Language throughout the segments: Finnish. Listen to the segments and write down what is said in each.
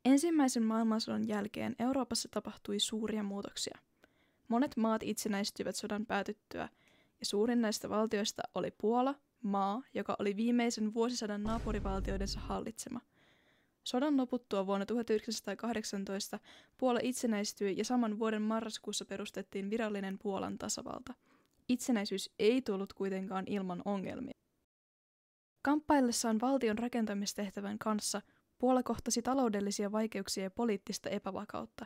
Ensimmäisen maailmansodan jälkeen Euroopassa tapahtui suuria muutoksia. Monet maat itsenäistyivät sodan päätyttyä, ja suurin näistä valtioista oli Puola, maa, joka oli viimeisen vuosisadan naapurivaltioidensa hallitsema. Sodan loputtua vuonna 1918 Puola itsenäistyi ja saman vuoden marraskuussa perustettiin virallinen Puolan tasavalta. Itsenäisyys ei tullut kuitenkaan ilman ongelmia. Kamppaillessaan valtion rakentamistehtävän kanssa Puola kohtasi taloudellisia vaikeuksia ja poliittista epävakautta.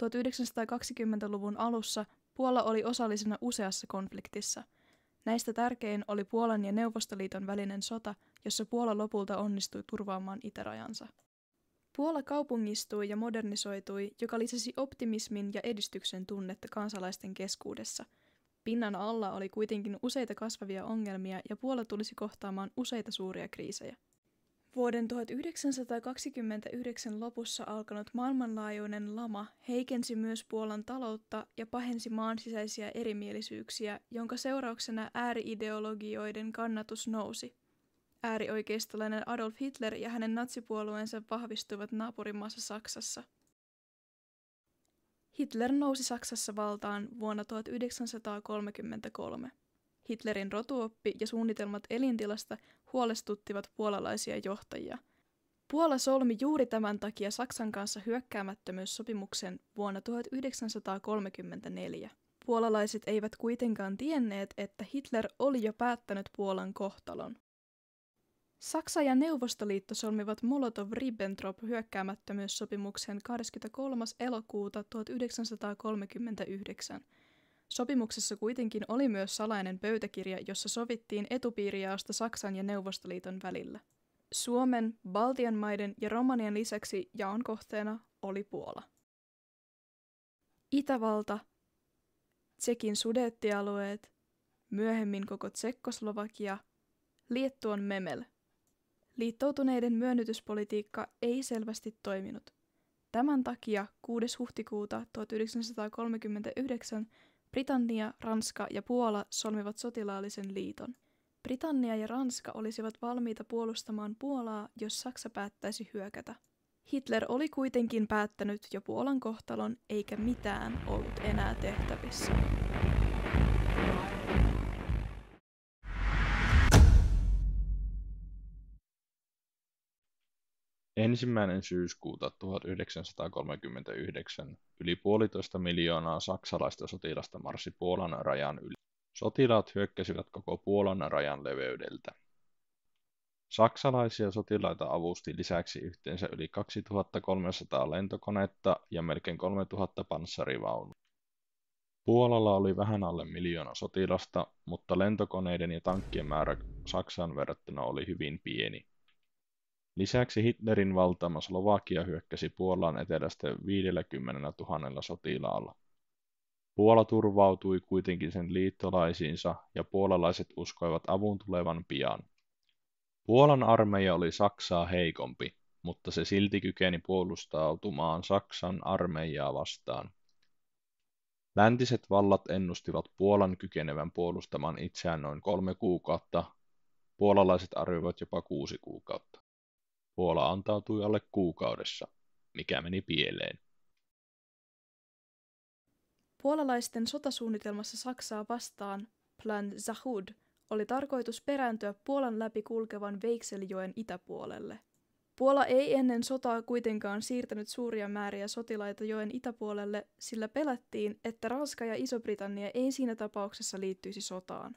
1920-luvun alussa Puola oli osallisena useassa konfliktissa. Näistä tärkein oli Puolan ja Neuvostoliiton välinen sota, jossa Puola lopulta onnistui turvaamaan itärajansa. Puola kaupungistui ja modernisoitui, joka lisäsi optimismin ja edistyksen tunnetta kansalaisten keskuudessa. Pinnan alla oli kuitenkin useita kasvavia ongelmia ja Puola tulisi kohtaamaan useita suuria kriisejä. Vuoden 1929 lopussa alkanut maailmanlaajuinen lama heikensi myös Puolan taloutta ja pahensi maan sisäisiä erimielisyyksiä, jonka seurauksena ääri-ideologioiden kannatus nousi. Äärioikeistolainen Adolf Hitler ja hänen natsipuolueensa vahvistuivat naapurimaassa Saksassa. Hitler nousi Saksassa valtaan vuonna 1933. Hitlerin rotuoppi ja suunnitelmat elintilasta huolestuttivat puolalaisia johtajia. Puola solmi juuri tämän takia Saksan kanssa hyökkäämättömyyssopimuksen vuonna 1934. Puolalaiset eivät kuitenkaan tienneet, että Hitler oli jo päättänyt Puolan kohtalon. Saksa ja Neuvostoliitto solmivat Molotov-Ribbentrop-hyökkäämättömyyssopimuksen 23. elokuuta 1939. Sopimuksessa kuitenkin oli myös salainen pöytäkirja, jossa sovittiin etupiirijaosta Saksan ja Neuvostoliiton välillä. Suomen, Baltian maiden ja Romanian lisäksi jaon kohteena oli Puola. Itävalta, Tšekin Sudettialueet, myöhemmin koko Tsekkoslovakia, Liettuan Memel. Liittoutuneiden myönnytyspolitiikka ei selvästi toiminut. Tämän takia 6. huhtikuuta 1939 Britannia, Ranska ja Puola solmivat sotilaallisen liiton. Britannia ja Ranska olisivat valmiita puolustamaan Puolaa, jos Saksa päättäisi hyökätä. Hitler oli kuitenkin päättänyt jo Puolan kohtalon, eikä mitään ollut enää tehtävissä. Ensimmäinen syyskuuta 1939 yli 1,5 miljoonaa saksalaista sotilasta marssi Puolan rajan yli. Sotilaat hyökkäsivät koko Puolan rajan leveydeltä. Saksalaisia sotilaita avusti lisäksi yhteensä yli 2300 lentokonetta ja melkein 3000 panssarivaunua. Puolalla oli vähän alle 1 miljoona sotilasta, mutta lentokoneiden ja tankkien määrä Saksaan verrattuna oli hyvin pieni. Lisäksi Hitlerin valtaama Slovakia hyökkäsi Puolaan etelästä 50 000 sotilaalla. Puola turvautui kuitenkin sen liittolaisiinsa ja puolalaiset uskoivat avun tulevan pian. Puolan armeija oli Saksaa heikompi, mutta se silti kykeni puolustautumaan Saksan armeijaa vastaan. Läntiset vallat ennustivat Puolan kykenevän puolustamaan itseään noin 3 kuukautta, puolalaiset arvioivat jopa 6 kuukautta. Puola antautui alle kuukaudessa, mikä meni pieleen. Puolalaisten sotasuunnitelmassa Saksaa vastaan, Plan Zahud, oli tarkoitus perääntyä Puolan läpi kulkevan Veikseljoen itäpuolelle. Puola ei ennen sotaa kuitenkaan siirtänyt suuria määriä sotilaita joen itäpuolelle, sillä pelättiin, että Ranska ja Iso-Britannia ei siinä tapauksessa liittyisi sotaan.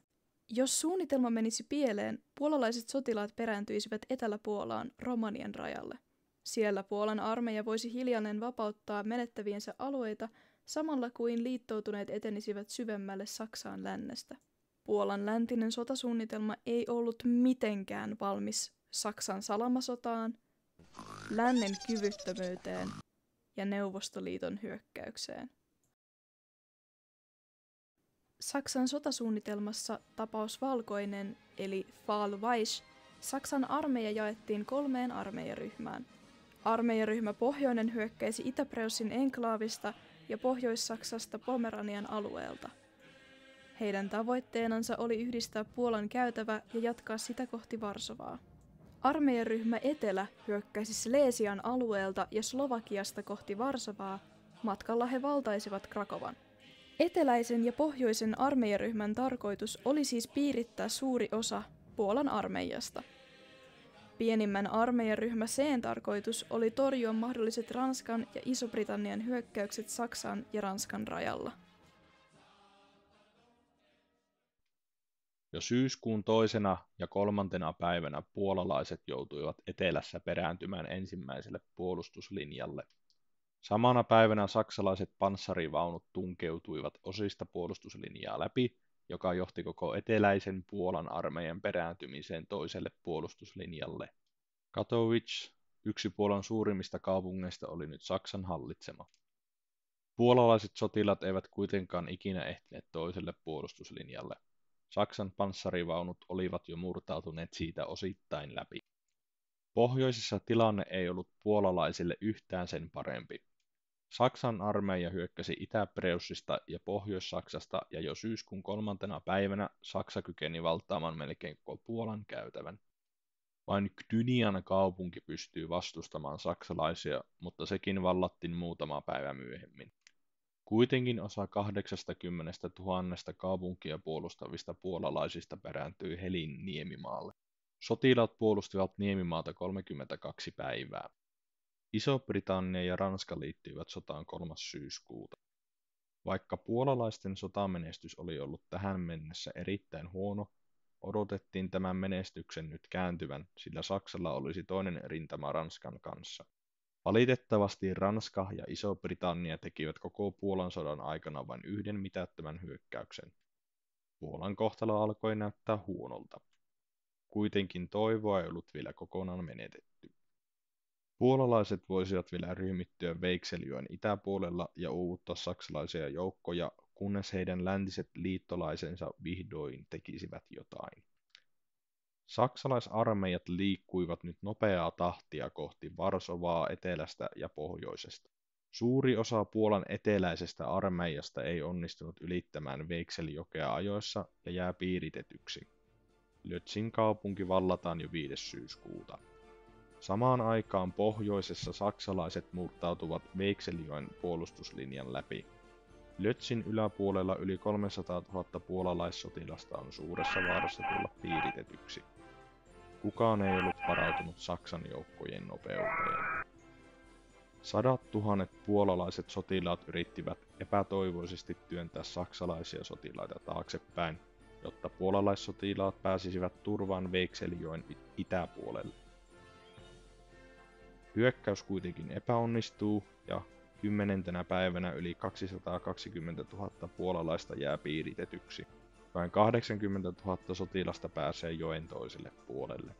Jos suunnitelma menisi pieleen, puolalaiset sotilaat perääntyisivät Etelä-Puolaan Romanian rajalle. Siellä Puolan armeija voisi hiljalleen vapauttaa menettäviensä alueita samalla kuin liittoutuneet etenisivät syvemmälle Saksaan lännestä. Puolan läntinen sotasuunnitelma ei ollut mitenkään valmis Saksan salamasotaan, lännen kyvyttömyyteen ja Neuvostoliiton hyökkäykseen. Saksan sotasuunnitelmassa tapaus Valkoinen, eli Fall Weiß, Saksan armeija jaettiin 3 armeijaryhmään. Armeijaryhmä Pohjoinen hyökkäisi Itä-Preussin enklaavista ja Pohjois-Saksasta Pomeranian alueelta. Heidän tavoitteenansa oli yhdistää Puolan käytävä ja jatkaa sitä kohti Varsovaa. Armeijaryhmä Etelä hyökkäsi Slesian alueelta ja Slovakiasta kohti Varsovaa. Matkalla he valtaisivat Krakovan. Eteläisen ja pohjoisen armeijaryhmän tarkoitus oli siis piirittää suuri osa Puolan armeijasta. Pienimmän armeijaryhmä C:n tarkoitus oli torjua mahdolliset Ranskan ja Iso-Britannian hyökkäykset Saksan ja Ranskan rajalla. Jo syyskuun 2. ja 3. päivänä puolalaiset joutuivat etelässä perääntymään ensimmäiselle puolustuslinjalle. Samana päivänä saksalaiset panssarivaunut tunkeutuivat osista puolustuslinjaa läpi, joka johti koko eteläisen Puolan armeijan perääntymiseen toiselle puolustuslinjalle. Katowice, yksi Puolan suurimmista kaupungeista, oli nyt Saksan hallitsema. Puolalaiset sotilaat eivät kuitenkaan ikinä ehtineet toiselle puolustuslinjalle. Saksan panssarivaunut olivat jo murtautuneet siitä osittain läpi. Pohjoisessa tilanne ei ollut puolalaisille yhtään sen parempi. Saksan armeija hyökkäsi Itä-Preussista ja Pohjois-Saksasta ja jo syyskuun 3. päivänä Saksa kykeni valtaamaan melkein koko Puolan käytävän. Vain Gdynian kaupunki pystyi vastustamaan saksalaisia, mutta sekin vallattiin muutama päivä myöhemmin. Kuitenkin osa 80 000 kaupunkia puolustavista puolalaisista perääntyi Helin niemimaalle. Sotilaat puolustivat niemimaata 32 päivää. Iso-Britannia ja Ranska liittyivät sotaan 3. syyskuuta. Vaikka puolalaisten sotamenestys oli ollut tähän mennessä erittäin huono, odotettiin tämän menestyksen nyt kääntyvän, sillä Saksalla olisi toinen rintama Ranskan kanssa. Valitettavasti Ranska ja Iso-Britannia tekivät koko Puolan sodan aikana vain yhden mitättömän hyökkäyksen. Puolan kohtalo alkoi näyttää huonolta. Kuitenkin toivoa ei ollut vielä kokonaan menetetty. Puolalaiset voisivat vielä ryhmittyä Veikselijoen itäpuolella ja uuvuttaa saksalaisia joukkoja, kunnes heidän läntiset liittolaisensa vihdoin tekisivät jotain. Saksalaisarmeijat liikkuivat nyt nopeaa tahtia kohti Varsovaa etelästä ja pohjoisesta. Suuri osa Puolan eteläisestä armeijasta ei onnistunut ylittämään Veikselijokea ajoissa ja jää piiritetyksi. Lötzin kaupunki vallataan jo 5. syyskuuta. Samaan aikaan pohjoisessa saksalaiset murtautuvat Veikselijoen puolustuslinjan läpi. Lötzin yläpuolella yli 300 000 puolalaissotilasta on suuressa vaarassa tulla piiritetyksi. Kukaan ei ollut varautunut Saksan joukkojen nopeuteen. 100 000 puolalaiset sotilaat yrittivät epätoivoisesti työntää saksalaisia sotilaita taaksepäin, jotta puolalaissotilaat pääsisivät turvaan Veikselijoen itäpuolelle. Hyökkäys kuitenkin epäonnistuu ja 10. päivänä yli 220 000 puolalaista jää piiritetyksi. Vain 80 000 sotilasta pääsee joen toiselle puolelle.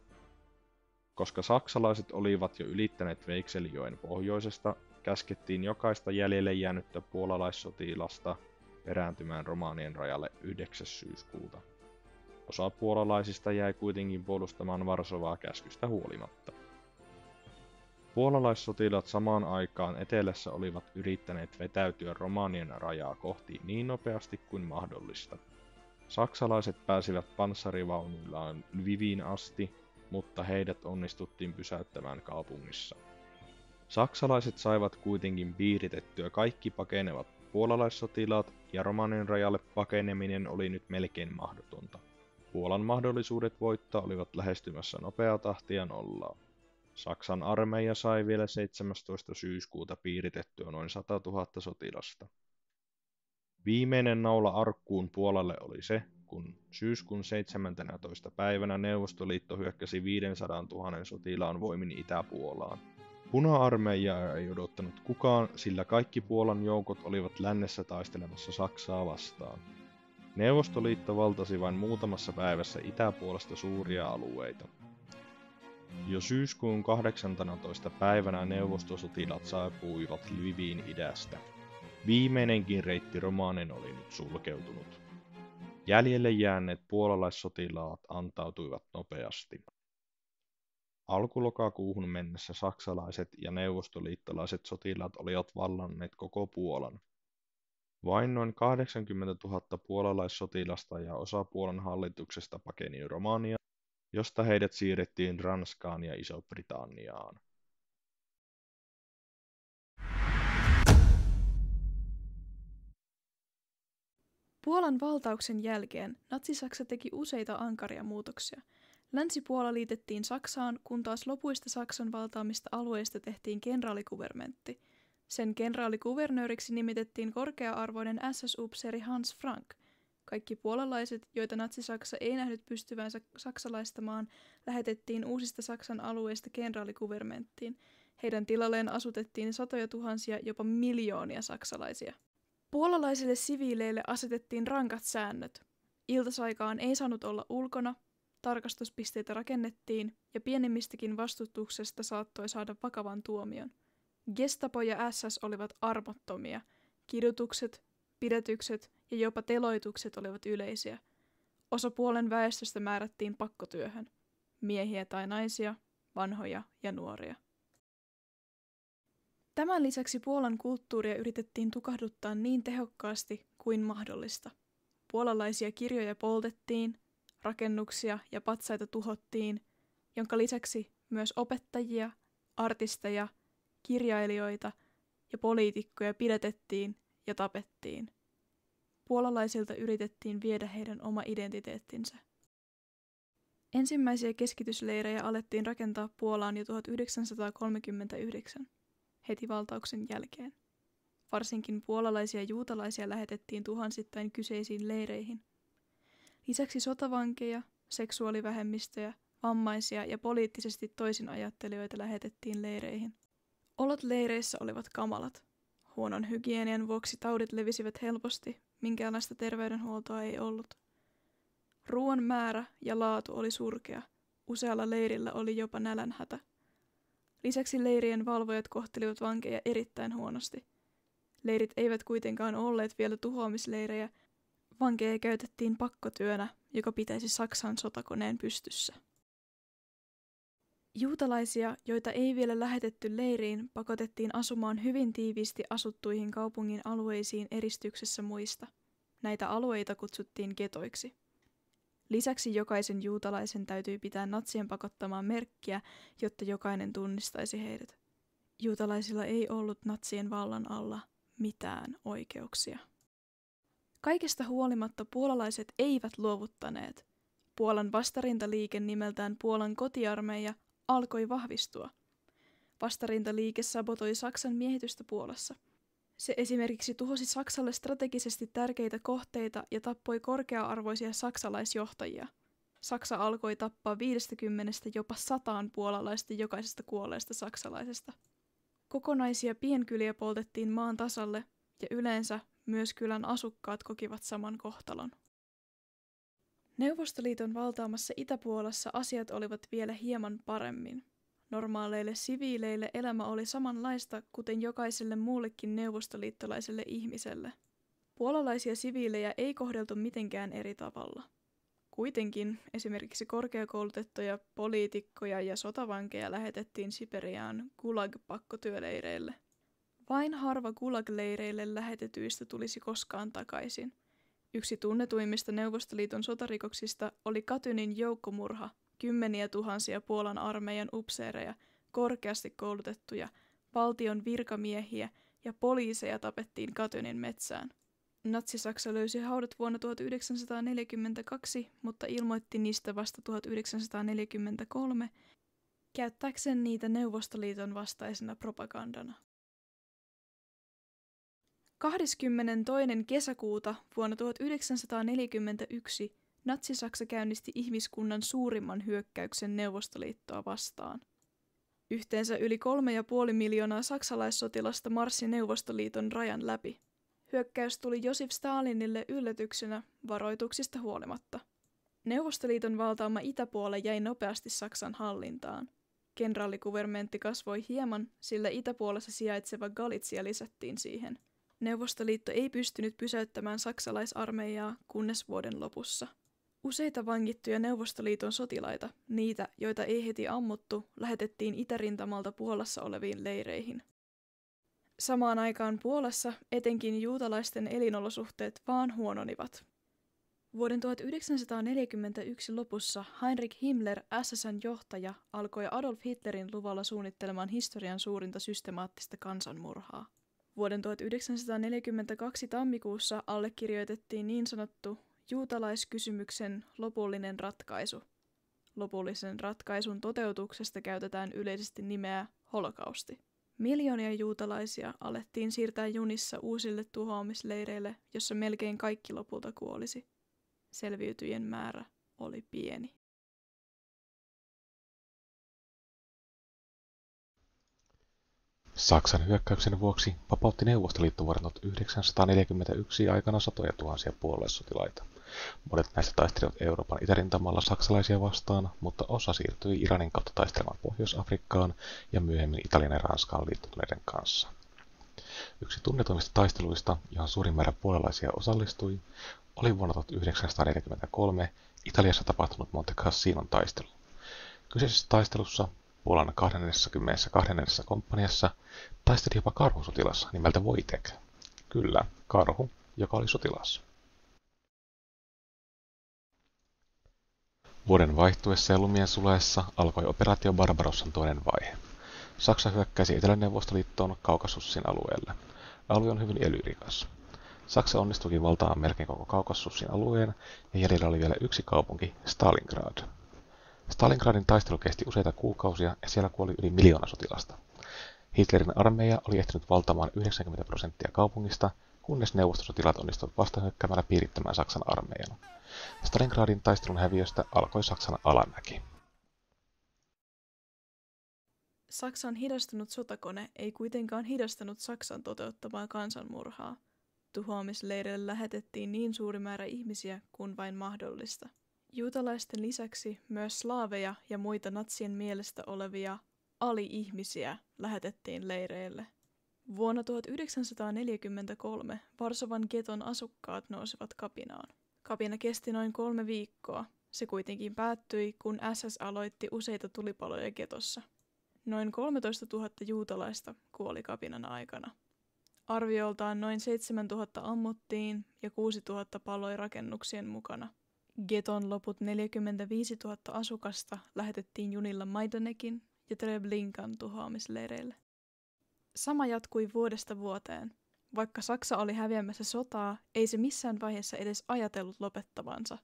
Koska saksalaiset olivat jo ylittäneet Veikselijoen pohjoisesta, käskettiin jokaista jäljelle jäänyttä puolalaissotilasta perääntymään Romanien rajalle 9. syyskuuta. Osa puolalaisista jäi kuitenkin puolustamaan Varsovaa käskystä huolimatta. Puolalaissotilaat samaan aikaan etelässä olivat yrittäneet vetäytyä Romanien rajaa kohti niin nopeasti kuin mahdollista. Saksalaiset pääsivät panssarivaunuillaan Lviviin asti, mutta heidät onnistuttiin pysäyttämään kaupungissa. Saksalaiset saivat kuitenkin piiritettyä kaikki pakenevat puolalaissotilaat ja Romanien rajalle pakeneminen oli nyt melkein mahdotonta. Puolan mahdollisuudet voittaa olivat lähestymässä nopeaa tahtia nollaa. Saksan armeija sai vielä 17. syyskuuta piiritettyä noin 100 000 sotilasta. Viimeinen naula arkkuun Puolalle oli se, kun syyskuun 17. päivänä Neuvostoliitto hyökkäsi 500 000 sotilaan voimin Itä-Puolaan. Puna-armeijaa ei odottanut kukaan, sillä kaikki Puolan joukot olivat lännessä taistelemassa Saksaa vastaan. Neuvostoliitto valtasi vain muutamassa päivässä Itäpuolesta suuria alueita. Jo syyskuun 18. päivänä neuvostosotilaat saapuivat Lviviin idästä. Viimeinenkin reitti Romanien oli nyt sulkeutunut. Jäljelle jääneet puolalaissotilaat antautuivat nopeasti. Alkulokakuuhun mennessä saksalaiset ja neuvostoliittolaiset sotilaat olivat vallanneet koko Puolan. Vain noin 80 000 puolalaissotilasta ja osa Puolan hallituksesta pakeni Romaniaan, josta heidät siirrettiin Ranskaan ja Iso-Britanniaan. Puolan valtauksen jälkeen Natsi-Saksa teki useita ankaria muutoksia. Länsi-Puola liitettiin Saksaan, kun taas lopuista Saksan valtaamista alueista tehtiin kenraalikuvermentti. Sen kenraalikuvernööriksi nimitettiin korkea-arvoinen SS-upseeri Hans Frank. Kaikki puolalaiset, joita Natsi-Saksa ei nähnyt pystyvänsä saksalaistamaan, lähetettiin uusista Saksan alueista kenraalikuvermenttiin. Heidän tilalleen asutettiin satoja tuhansia, jopa miljoonia saksalaisia. Puolalaisille siviileille asetettiin rankat säännöt. Iltasaikaan ei saanut olla ulkona, tarkastuspisteitä rakennettiin ja pienimmistäkin vastustuksesta saattoi saada vakavan tuomion. Gestapo ja SS olivat armottomia. Kidutukset, pidätykset ja jopa teloitukset olivat yleisiä. Osa Puolen väestöstä määrättiin pakkotyöhön. Miehiä tai naisia, vanhoja ja nuoria. Tämän lisäksi Puolan kulttuuria yritettiin tukahduttaa niin tehokkaasti kuin mahdollista. Puolalaisia kirjoja poltettiin, rakennuksia ja patsaita tuhottiin, jonka lisäksi myös opettajia, artisteja, kirjailijoita ja poliitikkoja pidätettiin ja tapettiin. Puolalaisilta yritettiin viedä heidän oma identiteettinsä. Ensimmäisiä keskitysleirejä alettiin rakentaa Puolaan jo 1939, heti valtauksen jälkeen. Varsinkin puolalaisia ja juutalaisia lähetettiin tuhansittain kyseisiin leireihin. Lisäksi sotavankeja, seksuaalivähemmistöjä, vammaisia ja poliittisesti toisin ajattelijoita lähetettiin leireihin. Olot leireissä olivat kamalat. Huonon hygienian vuoksi taudit levisivät helposti, minkäänlaista terveydenhuoltoa ei ollut. Ruoan määrä ja laatu oli surkea. Usealla leirillä oli jopa nälänhätä. Lisäksi leirien valvojat kohtelivat vankeja erittäin huonosti. Leirit eivät kuitenkaan olleet vielä tuhoamisleirejä. Vankeja käytettiin pakkotyönä, joka pitäisi Saksan sotakoneen pystyssä. Juutalaisia, joita ei vielä lähetetty leiriin, pakotettiin asumaan hyvin tiiviisti asuttuihin kaupungin alueisiin eristyksessä muista. Näitä alueita kutsuttiin getoiksi. Lisäksi jokaisen juutalaisen täytyi pitää natsien pakottamaa merkkiä, jotta jokainen tunnistaisi heidät. Juutalaisilla ei ollut natsien vallan alla mitään oikeuksia. Kaikesta huolimatta puolalaiset eivät luovuttaneet. Puolan vastarintaliike nimeltään Puolan kotiarmeija alkoi vahvistua. Vastarintaliike sabotoi Saksan miehitystä Puolassa. Se esimerkiksi tuhosi Saksalle strategisesti tärkeitä kohteita ja tappoi korkea-arvoisia saksalaisjohtajia. Saksa alkoi tappaa 50 jopa 100 puolalaista jokaisesta kuolleesta saksalaisesta. Kokonaisia pienkyliä poltettiin maan tasalle ja yleensä myös kylän asukkaat kokivat saman kohtalon. Neuvostoliiton valtaamassa Itä-Puolassa asiat olivat vielä hieman paremmin. Normaaleille siviileille elämä oli samanlaista kuten jokaiselle muullekin neuvostoliittolaiselle ihmiselle. Puolalaisia siviilejä ei kohdeltu mitenkään eri tavalla. Kuitenkin esimerkiksi korkeakoulutettuja poliitikkoja ja sotavankeja lähetettiin Siperiaan gulag-pakkotyöleireille. Vain harva gulag-leireille lähetetyistä tulisi koskaan takaisin. Yksi tunnetuimmista Neuvostoliiton sotarikoksista oli Katynin joukkomurha. Kymmeniä tuhansia Puolan armeijan upseereja, korkeasti koulutettuja, valtion virkamiehiä ja poliiseja tapettiin Katynin metsään. Natsi-Saksa löysi haudat vuonna 1942, mutta ilmoitti niistä vasta 1943, käyttääkseen niitä Neuvostoliiton vastaisena propagandana. 22. kesäkuuta vuonna 1941 Natsi-Saksa käynnisti ihmiskunnan suurimman hyökkäyksen Neuvostoliittoa vastaan. Yhteensä yli 3,5 miljoonaa saksalaissotilasta marssi Neuvostoliiton rajan läpi. Hyökkäys tuli Josif Stalinille yllätyksenä varoituksista huolimatta. Neuvostoliiton valtaama itäpuole jäi nopeasti Saksan hallintaan. Kenraalikuvermentti kasvoi hieman, sillä itäpuolessa sijaitseva Galizia lisättiin siihen. Neuvostoliitto ei pystynyt pysäyttämään saksalaisarmeijaa kunnes vuoden lopussa. Useita vangittuja Neuvostoliiton sotilaita, niitä, joita ei heti ammuttu, lähetettiin itärintamalta Puolassa oleviin leireihin. Samaan aikaan Puolassa etenkin juutalaisten elinolosuhteet vaan huononivat. Vuoden 1941 lopussa Heinrich Himmler, SS:n johtaja, alkoi Adolf Hitlerin luvalla suunnittelemaan historian suurinta systemaattista kansanmurhaa. Vuoden 1942 tammikuussa allekirjoitettiin niin sanottu juutalaiskysymyksen lopullinen ratkaisu. Lopullisen ratkaisun toteutuksesta käytetään yleisesti nimeä holokausti. Miljoonia juutalaisia alettiin siirtää junissa uusille tuhoamisleireille, jossa melkein kaikki lopulta kuolisi. Selviytyjien määrä oli pieni. Saksan hyökkäyksen vuoksi vapautti Neuvostoliitto vuoden 1941 aikana satoja tuhansia puolalaissotilaita. Monet näistä taistelivat Euroopan itärintamalla saksalaisia vastaan, mutta osa siirtyi Iranin kautta taistelemaan Pohjois-Afrikkaan ja myöhemmin Italian ja Ranskaan liittotuneiden kanssa. Yksi tunnetuimmista taisteluista, johon suurin määrä puolalaisia osallistui, oli vuonna 1943 Italiassa tapahtunut Monte Cassinon taistelu. Kyseisessä taistelussa Puolan 22. komppaniassa taisteli jopa karhusotilas nimeltä Wojtek. Kyllä, karhu, joka oli sotilas. Vuoden vaihtuessa ja lumien sulaessa alkoi operaatio Barbarossan toinen vaihe. Saksa hyökkäsi Etelä-Neuvostoliittoon Kaukasussin alueelle. Alue on hyvin öljyrikas. Saksa onnistuikin valtaamaan melkein koko Kaukasussin alueen ja jäljellä oli vielä yksi kaupunki, Stalingrad. Stalingradin taistelu kesti useita kuukausia ja siellä kuoli yli 1 miljoona sotilasta. Hitlerin armeija oli ehtinyt valtaamaan 90% kaupungista, kunnes neuvostosotilaat onnistuivat vastahyökkäämällä piirittämään Saksan armeijan. Stalingradin taistelun häviöstä alkoi Saksan alamäki. Saksan hidastunut sotakone ei kuitenkaan hidastanut Saksan toteuttamaa kansanmurhaa. Tuhoamisleireille lähetettiin niin suuri määrä ihmisiä kuin vain mahdollista. Juutalaisten lisäksi myös slaaveja ja muita natsien mielestä olevia ali-ihmisiä lähetettiin leireille. Vuonna 1943 Varsovan geton asukkaat nousivat kapinaan. Kapina kesti noin 3 viikkoa. Se kuitenkin päättyi, kun SS aloitti useita tulipaloja getossa. Noin 13 000 juutalaista kuoli kapinan aikana. Arvioltaan noin 7 000 ammuttiin ja 6 000 paloi rakennuksien mukana. Geton loput 45 000 asukasta lähetettiin junilla Majdanekin ja Treblinkan tuhoamisleireille. Sama jatkui vuodesta vuoteen. Vaikka Saksa oli häviämässä sotaa, ei se missään vaiheessa edes ajatellut lopettavansa.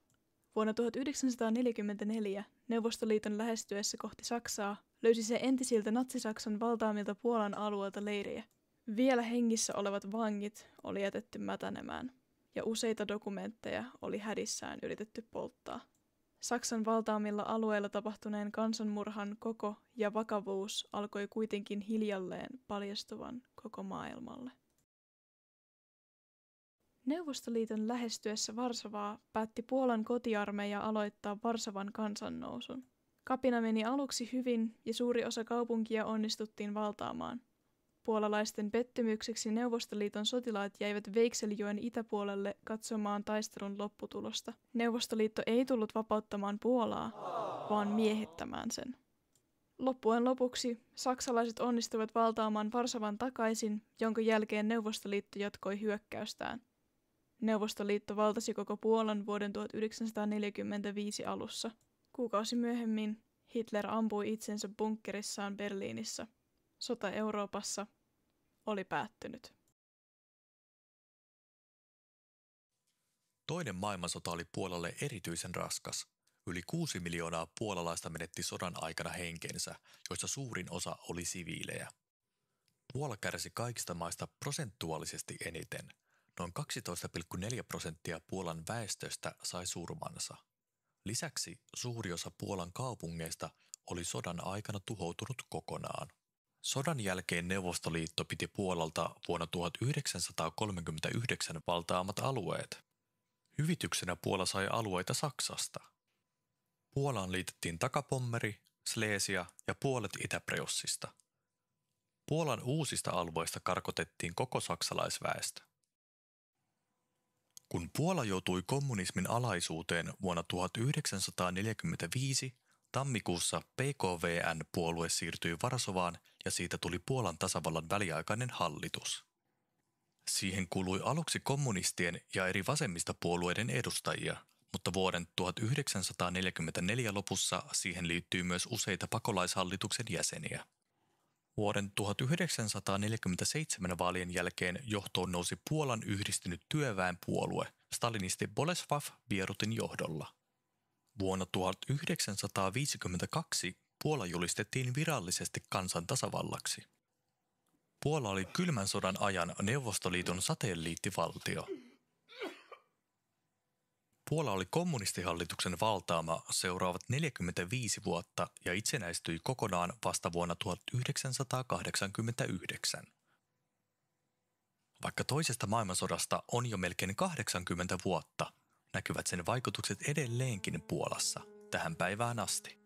Vuonna 1944 Neuvostoliiton lähestyessä kohti Saksaa löysi se entisiltä Natsi-Saksan valtaamilta Puolan alueelta leiriä. Vielä hengissä olevat vangit oli jätetty mätänemään, ja useita dokumentteja oli hädissään yritetty polttaa. Saksan valtaamilla alueilla tapahtuneen kansanmurhan koko ja vakavuus alkoi kuitenkin hiljalleen paljastuvan koko maailmalle. Neuvostoliiton lähestyessä Varsovaa päätti Puolan kotiarmeija aloittaa Varsovan kansannousun. Kapina meni aluksi hyvin ja suuri osa kaupunkia onnistuttiin valtaamaan. Puolalaisten pettymykseksi Neuvostoliiton sotilaat jäivät Veikselijoen itäpuolelle katsomaan taistelun lopputulosta. Neuvostoliitto ei tullut vapauttamaan Puolaa, vaan miehittämään sen. Loppujen lopuksi saksalaiset onnistuivat valtaamaan Varsovan takaisin, jonka jälkeen Neuvostoliitto jatkoi hyökkäystään. Neuvostoliitto valtasi koko Puolan vuoden 1945 alussa. Kuukausi myöhemmin Hitler ampui itsensä bunkkerissaan Berliinissä. Sota Euroopassa oli päättynyt. Toinen maailmansota oli Puolalle erityisen raskas. Yli 6 miljoonaa puolalaista menetti sodan aikana henkensä, joista suurin osa oli siviilejä. Puola kärsi kaikista maista prosentuaalisesti eniten. Noin 12,4% Puolan väestöstä sai surmansa. Lisäksi suuri osa Puolan kaupungeista oli sodan aikana tuhoutunut kokonaan. Sodan jälkeen Neuvostoliitto piti Puolalta vuonna 1939 valtaamat alueet. Hyvityksenä Puola sai alueita Saksasta. Puolaan liitettiin Takapommeri, Sleesia ja puolet Itä-Preussista. Puolan uusista alueista karkotettiin koko saksalaisväestö. Kun Puola joutui kommunismin alaisuuteen vuonna 1945, tammikuussa PKVN-puolue siirtyi Varsovaan ja siitä tuli Puolan tasavallan väliaikainen hallitus. Siihen kuului aluksi kommunistien ja eri vasemmistopuolueiden edustajia, mutta vuoden 1944 lopussa siihen liittyy myös useita pakolaishallituksen jäseniä. Vuoden 1947 vaalien jälkeen johtoon nousi Puolan yhdistynyt työväenpuolue stalinisti Bolesław Bierutin johdolla. Vuonna 1952 Puola julistettiin virallisesti kansantasavallaksi. Puola oli kylmän sodan ajan Neuvostoliiton satelliittivaltio. Puola oli kommunistihallituksen valtaama seuraavat 45 vuotta ja itsenäistyi kokonaan vasta vuonna 1989. Vaikka toisesta maailmansodasta on jo melkein 80 vuotta, näkyvät sen vaikutukset edelleenkin Puolassa tähän päivään asti.